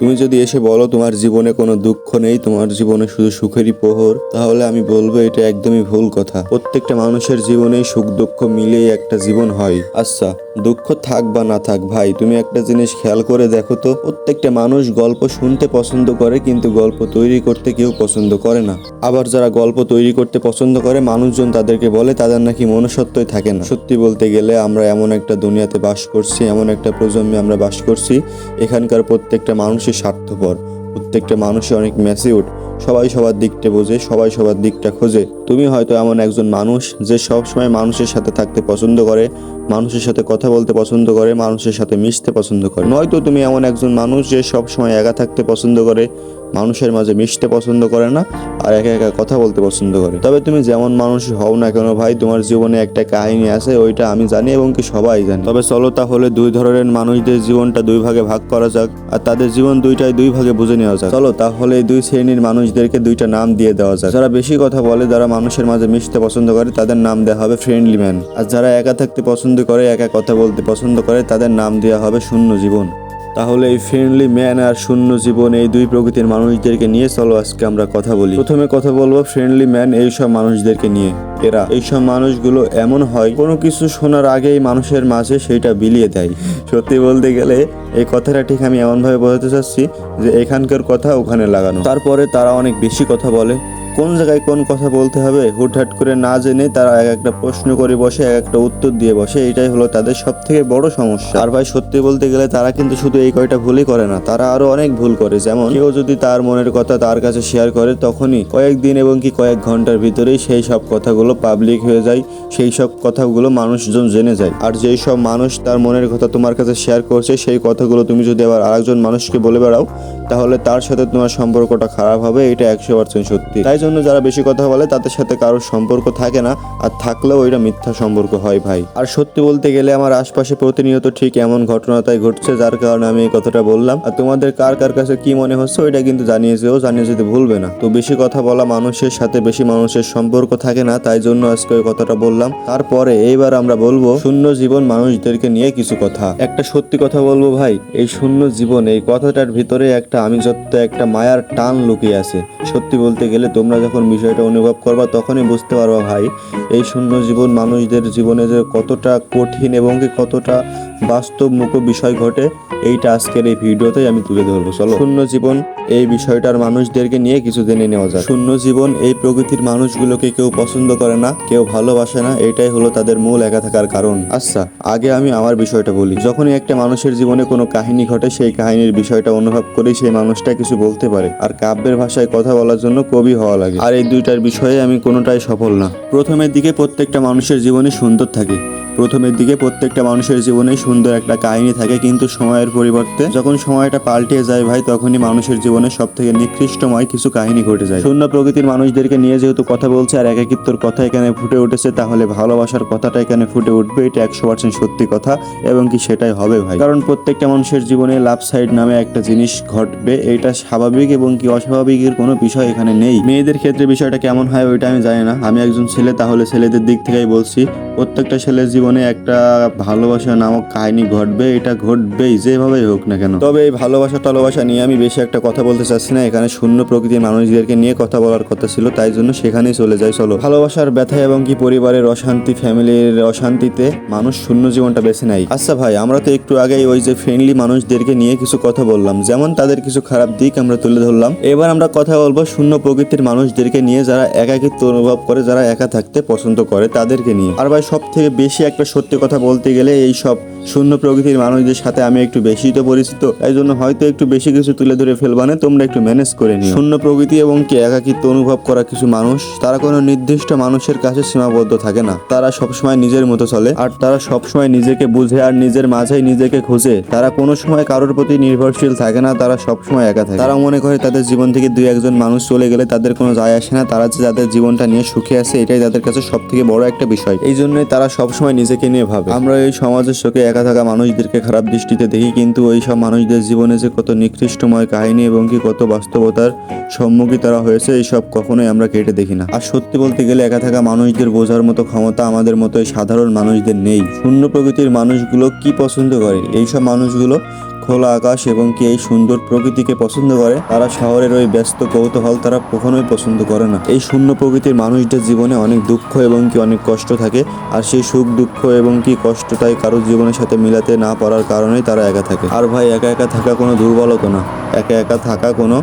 তুমি যদি এসে বলো তোমার জীবনে কোনো দুঃখ নেই, তোমার জীবনে শুধু সুখেরই প্রহর, তাহলে আমি বলবো এটা একদমই ভুল কথা। প্রত্যেকটা মানুষের জীবনেই সুখ দুঃখ মিলেই একটা জীবন হয়। আচ্ছা, দুঃখ থাক বা না থাক ভাই, তুমি একটা জিনিস খেয়াল করে দেখো তো, প্রত্যেকটা মানুষ গল্প শুনতে পছন্দ করে কিন্তু গল্প তৈরি করতে কেউ পছন্দ করে না। আবার যারা গল্প তৈরি করতে পছন্দ করে মানুষজন তাদেরকে বলে তাদের নাকি মনুষ্যত্বই থাকে না। সত্যি বলতে গেলে আমরা এমন একটা দুনিয়াতে বাস করছি, এমন একটা প্রজন্মে আমরা বাস করছি, এখানকার প্রত্যেকটা মানুষই স্বার্থপর, প্রত্যেকটা মানুষই অনেক ম্যাচিউরড, সবাই সবার দিকটা বোঝে, সবাই সবার দিকটা খোঁজে। তুমি হয়তো এমন একজন মানুষ যে সবসময় মানুষের সাথে থাকতে পছন্দ করে, মানুষের সাথে কথা বলতে পছন্দ করে, মানুষের সাথে মিশতে পছন্দ করে। নয়তো তুমি এমন একজন মানুষ যে সবসময় একা থাকতে পছন্দ করে, মানুষের মাঝে মিশতে পছন্দ করে না, আর একা একা কথা বলতে পছন্দ করে। তবে তুমি যেমন মানুষ হও না কেন ভাই, তোমার জীবনে একটা কাহিনী আছে, ওইটা আমি জানি এবং কি সবাই জানে। তবে চলো তাহলে দুই ধরনের মানুষদের জীবনটা দুই ভাগে ভাগ করা যাক, আর তাদের জীবন দুইটাই দুই ভাগে বুঝে নেওয়া যাক। চলো তাহলে এই দুই শ্রেণীর মানুষদেরকে দুইটা নাম দিয়ে দেওয়া যাক। যারা বেশি কথা বলে, যারা মানুষের মাঝে মিশতে পছন্দ করে, তাদের নাম দেওয়া হবে ফ্রেন্ডলি ম্যান। আর যারা একা থাকতে পছন্দ করে, একা কথা বলতে পছন্দ করে, তাদের নাম দেওয়া হবে শূন্য জীবন। তাহলে এই ফ্রেন্ডলি ম্যান আর শূন্য জীবন, এই দুই প্রকৃতির মানুষদেরকে নিয়ে চলো আজকে আমরা কথা বলি। প্রথমে কথা বলবো ফ্রেন্ডলি ম্যান এইসব মানুষদেরকে নিয়ে। এইসব মানুষগুলো এমন হয়, কোনো কিছু শোনার আগেই মানুষের মাঝে সেইটা বিলিয়ে দেয়। সত্যি বলতে গেলে এই কথাটা ঠিক আমি এমনভাবে বোঝাতে চাচ্ছি যে এখানকার কথা ওখানে লাগানো। তারপরে তারা অনেক বেশি কথা বলে, কোন জায়গায় কোন কথা বলতে হবে হুটহাট করে না জেনে তারা এক একটা প্রশ্ন করে বসে, এক একটা উত্তর দিয়ে বসে। এটাই হলো তাদের সব থেকে বড় সমস্যা। আর ভাই সত্যি বলতে গেলে তারা কিন্তু শুধু এই কয়টা ভুলই করে না, তারা আরো অনেক ভুল করে। যেমন কেউ যদি তার মনের কথা তার কাছে শেয়ার করে, তখনই কয়েকদিন এবং কি কয়েক ঘন্টার ভিতরেই সেই সব কথাগুলো পাবলিক হয়ে যায়, সেই সব কথাগুলো মানুষজন জেনে যায়। আর যেই সব মানুষ তার মনের কথা তোমার কাছে শেয়ার করছে, সেই কথাগুলো তুমি যদি আবার আরেকজন মানুষকে বলে বেড়াও, তাহলে তার সাথে তোমার সম্পর্কটা খারাপ হবে। এটা 100% সত্যি। তাই জন্য যারা বেশি কথা বলে তাদের সাথে কারোর সম্পর্ক থাকে না, আর থাকলেও ওইটা মিথ্যা সম্পর্ক হয় ভাই। আর সত্যি বলতে গেলে আমার আশপাশে প্রতিনিয়ত ঠিক এমন ঘটনা তাই ঘটছে, যার কারণে আমি এই কথাটা বললাম। আর তোমাদের কার কার কাছে কি মনে হচ্ছে ওইটা কিন্তু জানিয়ে যেতে ভুলবে না। তো বেশি কথা বলা মানুষের সাথে বেশি মানুষের সম্পর্ক থাকে না, তাই জন্য আজকে ওই কথাটা বললাম। তারপরে এইবার আমরা বলবো শূন্য জীবন মানুষদেরকে নিয়ে কিছু কথা। একটা সত্যি কথা বলবো ভাই, এই শূন্য জীবন এই কথাটার ভিতরে একটা আমিষত্ব, একটা মায়ার টান লুকিয়ে আছে। সত্যি বলতে গেলে তোমরা যখন বিষয়টা অনুভব করবা তখনই বুঝতে পারবা ভাই এই শূন্য জীবন মানুষদের জীবনে যে কতটা কঠিন এবং কি কতটা বাস্তবমুখ বিষয় ঘটে, এইটা আজকের এই ভিডিওতেই আমি তুলে ধরবো। চলো শূন্য জীবন এই বিষয়টার মানুষদেরকে নিয়ে কিছু জেনে নেওয়া যায়। শূন্য জীবন এই প্রকৃতির মানুষগুলোকে কেউ পছন্দ করে না, কেউ ভালোবাসে না, এটাই হলো তাদের মূল একা থাকার কারণ। আচ্ছা, আগে আমি আমার বিষয়টা বলি। যখনই একটা মানুষের জীবনে কোনো কাহিনী ঘটে, সেই কাহিনীর বিষয়টা অনুভব করেই সেই মানুষটা কিছু বলতে পারে। আর কাব্যের ভাষায় কথা বলার জন্য কবি হওয়া লাগে। আর এই দুইটার বিষয়ে আমি কোনোটাই সফল না। প্রথমের দিকে প্রত্যেকটা মানুষের জীবনে সুন্দর থাকে, প্রথমের দিকে প্রত্যেকটা মানুষের জীবনে সুন্দর একটা কাহিনী থাকে, কিন্তু সময়ের পরিবর্তে যখন সময়টা পাল্টে যায় ভাই, তখনই মানুষের জীবনে সব থেকে নিকৃষ্টময় কিছু কাহিনী ঘটে যায়। শূন্য প্রকৃতির মানুষদেরকে নিয়ে যেহেতু কথা বলছে আর একাকিত্বর কথা এখানে ফুটে উঠেছে, তাহলে ভালোবাসার কথাটা এখানে ফুটে উঠবে। এটা 100% সত্যি কথা এবং কি সেটাই হবে ভাই। কারণ প্রত্যেকটা মানুষের জীবনে লাভ সাইড নামে একটা জিনিস ঘটবে, এটা স্বাভাবিক এবং কি অস্বাভাবিকের কোনো বিষয় এখানে নেই। মেয়েদের ক্ষেত্রে বিষয়টা কেমন হয় ওইটা আমি জানি না, আমি একজন ছেলে, তাহলে ছেলেদের দিক থেকেই বলছি। প্রত্যেকটা ছেলের জীবনে একটা ভালোবাসা নামক কাহিনী ঘটবে, এটা ঘটবেই যেভাবেই হোক না কেন। তবে এই ভালোবাসা টালোবাসা নিয়ে আমি বেশি একটা কথা বলতে চাচ্ছি না, এখানে শূন্য প্রকৃতির মানুষদেরকে নিয়ে কথা বলার কথা ছিল, তাই জন্য সেখানেই চলে যায়। চলো ভালোবাসার ব্যথা এবং কি পরিবারের অশান্তি, ফ্যামিলির অশান্তিতে মানুষ শূন্য জীবনটা বেছে নেয়। আচ্ছা ভাই, আমরা তো একটু আগেই ওই যে ফ্রেন্ডলি মানুষদেরকে নিয়ে কিছু কথা বললাম, যেমন তাদের কিছু খারাপ দিক আমরা তুলে ধরলাম। এবার আমরা কথা বলবো শূন্য প্রকৃতির মানুষদেরকে নিয়ে, যারা একাকিত্ব অনুভব করে, যারা একা থাকতে পছন্দ করে, তাদেরকে নিয়ে। আর ভাই সব থেকে বেশি একটা সত্যি কথা বলতে গেলে এই সব শূন্য প্রকৃতির মানুষদের সাথে আমি একটু বেশি তো পরিচিত, তাই জন্য হয়তো একটু বেশি কিছু তুলে ধরে ফেলবানে, তোমরা একটু ম্যানেজ করে নিও। শূন্য প্রকৃতি এবং কি একাকিত্ব অনুভব করা কিছু মানুষ, তারা কোনো নির্দিষ্ট মানুষের কাছে সীমাবদ্ধ থাকে না, তারা সবসময় নিজের মতো চলে, আর তারা সবসময় নিজেকে বুঝে আর নিজের মাঝেই নিজেকে খুঁজে। তারা কোনো সময় কারোর প্রতি নির্ভরশীল থাকে না, তারা সবসময় একা থাকে। তারা মনে করে তাদের জীবন থেকে দুই একজন মানুষ চলে গেলে তাদের কোনো যায় আসে না, তারা যে যাদের জীবনটা নিয়ে সুখে আছে এটাই তাদের কাছে সব থেকে বড় একটা বিষয়। এই জন্যই তারা সবসময় নিজেকে নিয়ে ভাবে। আমরা এই সমাজের চোখে একা থাকা মানুষদেরকে খারাপ দৃষ্টিতে দেখি, কিন্তু ওই সব মানুষদের জীবনে যে কত নিকৃষ্টময় কাহিনী এবং কি কত বাস্তবতার সম্মুখীন তারা হয়েছে, এইসব কখনোই আমরা কেটে দেখি না। আর সত্যি বলতে গেলে একা থাকা মানুষদের বোঝার মতো ক্ষমতা আমাদের মতো এই সাধারণ মানুষদের নেই। শূন্য প্রকৃতির মানুষগুলো কি পছন্দ করে, এইসব মানুষগুলো খোলা আকাশ এবং কি এই সুন্দর প্রকৃতিকে পছন্দ করে, তারা শহরের ওই ব্যস্ত কৌতূহল তারা কখনোই পছন্দ করে না। এই শূন্য প্রকৃতির মানুষদের জীবনে অনেক দুঃখ এবং কি অনেক কষ্ট থাকে, আর সেই সুখ দুঃখ এবং কি কষ্ট তাই কারোর জীবনের সাথে মিলাতে না পারার কারণেই তারা একা থাকে। আর ভাই, একা একা থাকা কোনো দুর্বলতা না, একা একা থাকা কোনো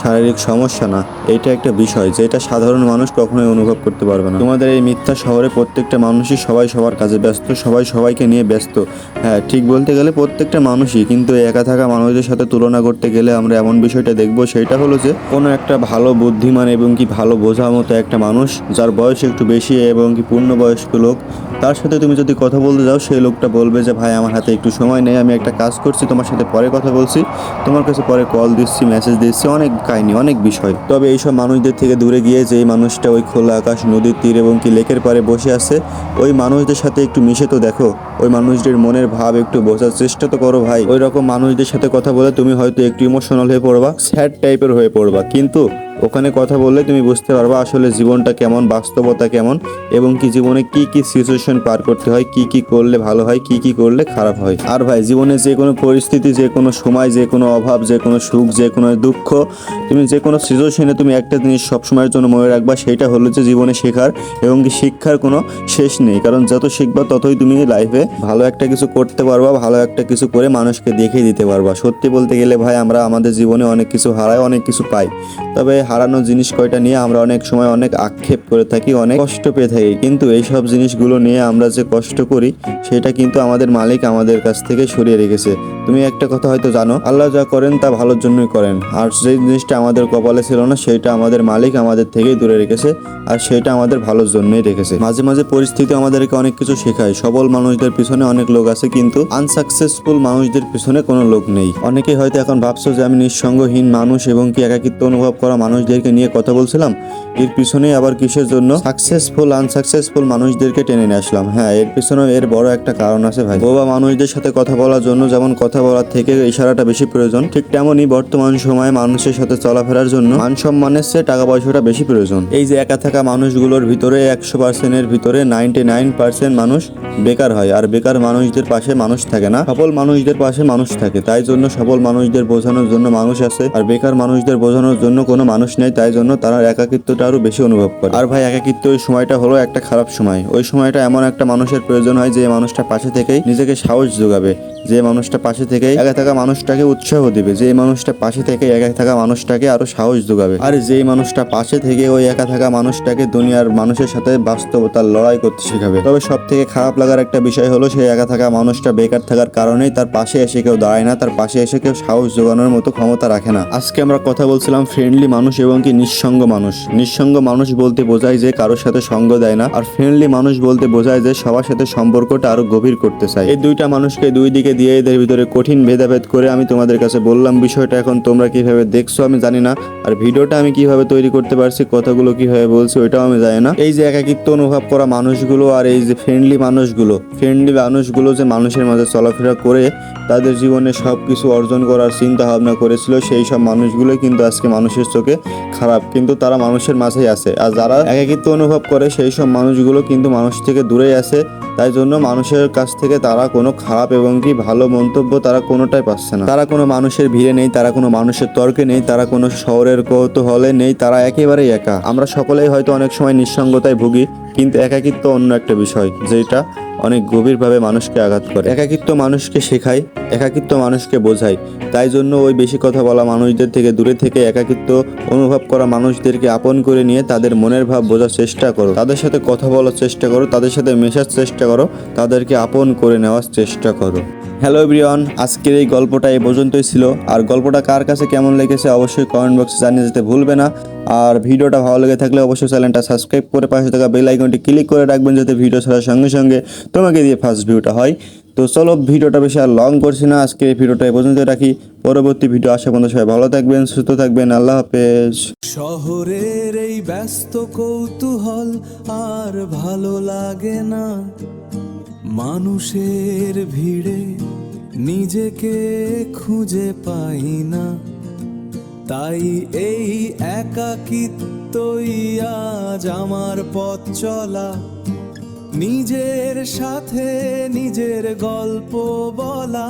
শারীরিক সমস্যা না, এটা একটা বিষয় যেটা সাধারণ মানুষ কখনোই অনুভব করতে পারবে না। তোমাদের এই মিথ্যা শহরে প্রত্যেকটা মানুষই সবাই সবার কাজে ব্যস্ত, সবাই সবাইকে নিয়ে ব্যস্ত। হ্যাঁ, ঠিক বলতে গেলে প্রত্যেকটা মানুষই, কিন্তু একা থাকা মানুষদের সাথে তুলনা করতে গেলে আমরা এমন বিষয়টা দেখবো, সেটা হলো যে কোনো একটা ভালো বুদ্ধিমান এবং কি ভালো বোঝার মতো একটা মানুষ, যার বয়স একটু বেশি এবং কি পূর্ণবয়স্ক লোক, তার সাথে তুমি যদি কথা বলতে যাও, সেই লোকটা বলবে যে ভাই আমার হাতে একটু সময় নেই, আমি একটা কাজ করছি, তোমার সাথে পরে কথা বলছি, তোমার কাছে পরে কল দিচ্ছি, মেসেজ দিচ্ছি, অনেক কাহিনী অনেক বিষয়। তবে এইসব মানুষদের থেকে দূরে গিয়ে যে মানুষটা ওই খোলা আকাশ, নদীর তীর এবং কি লেকের পাড়ে বসে আছে, ওই মানুষদের সাথে একটু মিশে তো দেখো, ওই মানুষদের মনের ভাব একটু বোঝার চেষ্টা তো করো ভাই। ওই রকম মানুষদের সাথে কথা বলে তুমি হয়তো একটু ইমোশনাল হয়ে পড়বা, স্যাড টাইপের হয়ে পড়বা, কিন্তু ওখানে কথা বললে তুমি বুঝতে পারবা আসলে জীবনটা কেমন, বাস্তবতা কেমন, এবং কি জীবনে কি কি সিচুয়েশন পার করতে হয়, কি কি করলে ভালো হয়, কি কি করলে খারাপ হয়। আর ভাই, জীবনে যে কোনো পরিস্থিতি, যে কোনো সময়, যে কোনো অভাব, যে কোনো সুখ, যে কোনো দুঃখ, তুমি যে কোনো সিচুয়েশনে তুমি একটা জিনিস সবসময়ের জন্য মনে রাখবা, সেটা হলো যে জীবনে শেখার এবং কি শিক্ষার কোনো শেষ নেই। কারণ যত শিখবা ততই তুমি লাইফে ভালো একটা কিছু করতে পারবা, ভালো একটা কিছু করে মানুষকে দেখিয়ে দিতে পারবা। সত্যি বলতে গেলে ভাই, আমরা আমাদের জীবনে অনেক কিছু হারাই, অনেক কিছু পাই, তবে হারানো জিনিস কয়টা নিয়ে আমরা অনেক সময় অনেক আক্ষেপ করে থাকি, অনেক কষ্ট পেয়ে থাকি, কিন্তু এইসব জিনিসগুলো নিয়ে আমরা যে কষ্ট করি, সেটা কিন্তু আমাদের মালিক আমাদের কাছ থেকে সরিয়ে রেখেছে। তুমি একটা কথা হয়তো জানো, আল্লাহ যা করেন তা ভালোর জন্যই করেন, আর যে জিনিসটা আমাদের কপালে ছিল না, সেটা আমাদের মালিক আমাদের থেকেই দূরে রেখেছে, আর সেটা আমাদের ভালোর জন্যই রেখেছে। মাঝে মাঝে পরিস্থিতি আমাদেরকে অনেক কিছু শেখায়। সবল মানুষদের পিছনে অনেক লোক আছে, কিন্তু আনসাকসেসফুল মানুষদের পিছনে কোনো লোক নেই। অনেকেই হয়তো এখন ভাবছো যে আমি নিঃসঙ্গহীন মানুষ এবং কি একাকিত্ব অনুভব করা মানুষদেরকে নিয়ে কথা বলছিলাম, এর পিছনে আবার কিসের জন্য সাকসেসফুল আনসাকসেসফুল মানুষদেরকে টেনে নিয়ে আসলাম। হ্যাঁ, এর পিছনে এর বড় একটা কারণ আছে ভাই। বোবা মানুষদের সাথে কথা বলার জন্য যেমন কথা বলার থেকে ইশারাটা বেশি প্রয়োজন, ঠিক তেমনই বর্তমান সময়ে মানুষের সাথে চলাফেরার জন্য মান সম্মানের চেয়ে টাকা পয়সাটা বেশি প্রয়োজন। এই যে একা থাকা মানুষগুলোর ভিতরে 100%-এর ভিতরে 99% মানুষ বেকার হয়, আর বেকার মানুষদের পাশে মানুষ থাকে না, সফল মানুষদের পাশে মানুষ থাকে। তাই জন্য সফল মানুষদের বোঝানোর জন্য মানুষ আছে, আর বেকার মানুষদের বোঝানোর জন্য কোনো মানুষ নেই, তাই জন্য তারা একাকিত্বটা আরো বেশি অনুভব করে। আর ভাই, একাকিত্ব ওই সময়টা হলো একটা খারাপ সময়। ওই সময়টা এমন একটা মানুষের প্রয়োজন হয় যে মানুষটা পাশে থেকেই নিজেকে সাহস যোগাবে, যে মানুষটা পাশে থেকেই একা থাকা মানুষটাকে উৎসাহ দিবে, যে মানুষটা পাশে থেকে একা থাকা মানুষটাকে আরো সাহস যোগাবে, আর যেই মানুষটা পাশে থেকে ওই একা থাকা মানুষটাকে দুনিয়ার মানুষের সাথে বাস্তবতার লড়াই করতে শেখাবে। তবে সব থেকে খারাপ লাগার একটা বিষয় হলো, সেই একা থাকা মানুষটা বেকার থাকার কারণেই তার পাশে এসে কেউ দাঁড়ায় না, তার পাশে এসে কেউ সাহস যোগানোর মতো ক্ষমতা রাখে না। আজকে আমরা কথা বলছিলাম ফ্রেন্ডলি মানুষ এবং কি নিঃসঙ্গ মানুষ। নিঃসঙ্গ মানুষ বলতে বোঝায় যে কারোর সাথে সঙ্গ দেয় না, আর ফ্রেন্ডলি মানুষ বলতে বোঝায় যে সবার সাথে সম্পর্কটা আরো গভীর করতে চায়। এই দুইটা মানুষকে দুই দিকে দিয়ে এদের ভিতরে কঠিন ভেদাভেদ করে আমি তোমাদের কাছে বললাম বিষয়টা। এখন তোমরা কিভাবে দেখছো আমি জানি না, আর ভিডিওটা আমি কিভাবে তৈরি করতে পারছি, কথাগুলো কিভাবে বলছি ওইটাও আমি জানি না। এই যে একাকিত্ব অনুভব করা মানুষগুলো আর এই যে ফ্রেন্ডলি মানুষগুলো যে মানুষের মাঝে চলাফেরা করে তাদের জীবনে সবকিছু অর্জন করার চিন্তা ভাবনা করেছিল, সেই সব মানুষগুলো কিন্তু আজকে মানুষের চোখে খারাপ, কিন্তু তারা মানুষের মাঝেই আছে। আর যারা একাকিত্ব অনুভব করে সেই সব মানুষগুলো কিন্তু মানুষ থেকে দূরেই আছে, তাই জন্য মানুষের কাছ থেকে তারা কোনো খারাপ এবং কি ভালো মন্তব্য তারা কোনোটাই পাচ্ছে না। তারা কোনো মানুষের ভিড়ে নেই, তারা কোনো মানুষের তর্কে নেই, তারা কোনো শহরের কৌতূহলে নেই, তারা একেবারেই একা। আমরা সকলেই হয়তো অনেক সময় নিঃসঙ্গতায় ভুগি, কিন্তু একাকিত্ব অন্য একটা বিষয় যেটা অনেক গভীরভাবে মানুষকে আঘাত করে। একাকিত্ব মানুষকে শেখায়, একাকিত্ব মানুষকে বোঝায়। তাই জন্য ওই বেশি কথা বলা মানুষদের থেকে দূরে থেকে একাকিত্ব অনুভব করা মানুষদেরকে আপন করে নিয়ে তাদের মনের ভাব বোঝার চেষ্টা করো, তাদের সাথে কথা বলার চেষ্টা করো, তাদের সাথে মেশার চেষ্টা করো, তাদেরকে আপন করে নেওয়ার চেষ্টা করো। হ্যালো এভরিওয়ান, আজকের এই গল্পটা এই পর্যন্তই ছিল। আর গল্পটা কার কাছে কেমন লেগেছে অবশ্যই কমেন্ট বক্সে জানিয়ে যেতে ভুলবে না। আর ভিডিওটা ভালো লেগে থাকলে অবশ্যই চ্যানেলটা সাবস্ক্রাইব করে পাশে থাকা বেল আইকনটি ক্লিক করে রাখবেন, যাতে ভিডিও ছাড়ার সঙ্গে সঙ্গে তোমাকে দিয়ে ফার্স্ট ভিউটা হয়। তো চলো, ভিডিওটা বেশি আর লং করছি না, আজকে এই ভিডিওটা এই পর্যন্ত রাখি। পরবর্তী ভিডিও আসা পর্যন্ত সবাই ভালো থাকবেন, সুস্থ থাকবেন, আল্লাহ হাফেজ। শহরের এই ব্যস্ত কৌতূহল আর ভালো লাগে না, মানুষের ভিড়ে নিজেকে খুঁজে পাই না, তাই এই একাকিত্বই আজ আমার পথ চলা, নিজের সাথে নিজের গল্প বলা।